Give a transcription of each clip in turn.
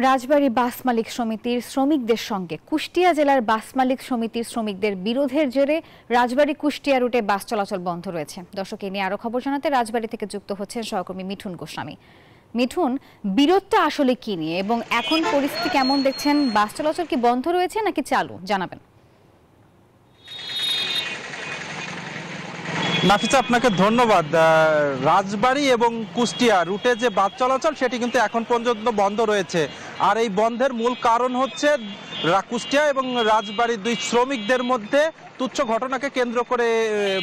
রাজবাড়ী বাস মালিক সমিতির শ্রমিকদের সঙ্গে কুষ্টিয়া জেলার বাস মালিক সমিতির শ্রমিকদের বিরোধের জেরে রাজবাড়ী কুষ্টিয়া রুটে বাস চলাচল বন্ধ রয়েছে। দর্শক, এ নিয়ে আরো খবর জানাতে রাজবাড়ী থেকে যুক্ত হচ্ছেন সহকর্মী মিঠুন গোস্বামী। মিঠুন, বিরোধটা আসলে কি নিয়ে এবং এখন পরিস্থিতি কেমন দেখছেন? বাস চলাচল কি বন্ধ রয়েছে নাকি চালু, জানাবেন। নাফিসা, আপনাকে ধন্যবাদ। রাজবাড়ী এবং কুষ্টিয়া রুটে যে বাস চলাচল সেটি কিন্তু এখন পর্যন্ত বন্ধ রয়েছে। আর এই বন্ধের মূল কারণ হচ্ছে কুষ্টিয়া এবং রাজবাড়ীর দুই শ্রমিকদের মধ্যে তুচ্ছ ঘটনাকে কেন্দ্র করে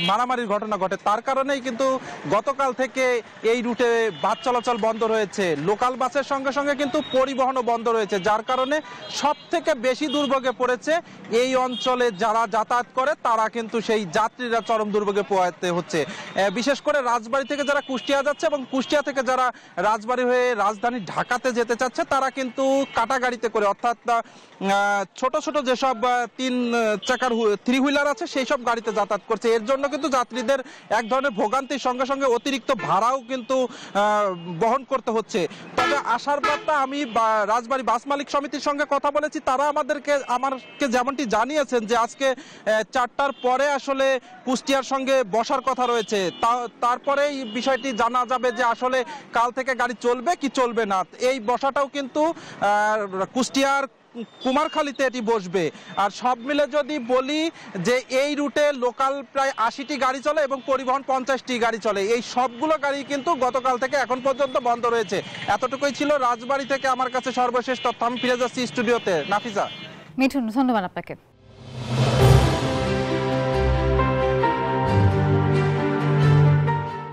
মারামারির ঘটনা ঘটে। তার কারণেই কিন্তু গতকাল থেকে এই রুটে বাস চলাচল বন্ধ রয়েছে। লোকাল বাসের সঙ্গে সঙ্গে কিন্তু পরিবহনও বন্ধ রয়েছে, যার কারণে সব থেকে বেশি দুর্ভোগে পড়েছে এই অঞ্চলে যারা যাতায়াত করে, তারা কিন্তু সেই যাত্রীরা চরম দুর্ভোগে পোহাতে হচ্ছে। বিশেষ করে রাজবাড়ী থেকে যারা কুষ্টিয়া যাচ্ছে এবং কুষ্টিয়া থেকে যারা রাজবাড়ী হয়ে রাজধানী ঢাকাতে যেতে চাচ্ছে, তারা কিন্তু কাটা গাড়িতে করে, অর্থাৎ ছোট ছোট যেসব 3 চাকার 3 হুইলার আছে সেই সব গাড়িতে যাতায়াত করছে। এর জন্য কিন্তু যাত্রীদের এক ধরনের ভোগান্তির সঙ্গে সঙ্গে অতিরিক্ত ভাড়াও কিন্তু বহন করতে হচ্ছে। তবে আসার বার্তা, আমি রাজবাড়ী বাস মালিক সমিতির সঙ্গে কথা বলেছি, তারা আমাকে যেমনটি জানিয়েছেন যে আজকে 4টার পরে আসলে কুষ্টিয়ার সঙ্গে বসার কথা রয়েছে। তারপরে এই বিষয়টি জানা যাবে যে আসলে কাল থেকে গাড়ি চলবে কি চলবে না। এই বসাটাও কিন্তু কুষ্টিয়ার কুমারখালীতে এটি বসবে। আর সব মিলে যদি বলি যে এই রুটে লোকাল প্রায় 80টি গাড়ি চলে এবং পরিবহন 50টি গাড়ি চলে। এই সবগুলো গাড়ি কিন্তু গতকাল থেকে এখন পর্যন্ত বন্ধ রয়েছে। এতটুকুই ছিল রাজবাড়ী থেকে আমার কাছে সর্বশেষ তথ্য। আমি ফিরে যাচ্ছি স্টুডিওতে। নাফিসা। মিঠুন, ধন্যবাদ আপনাকে।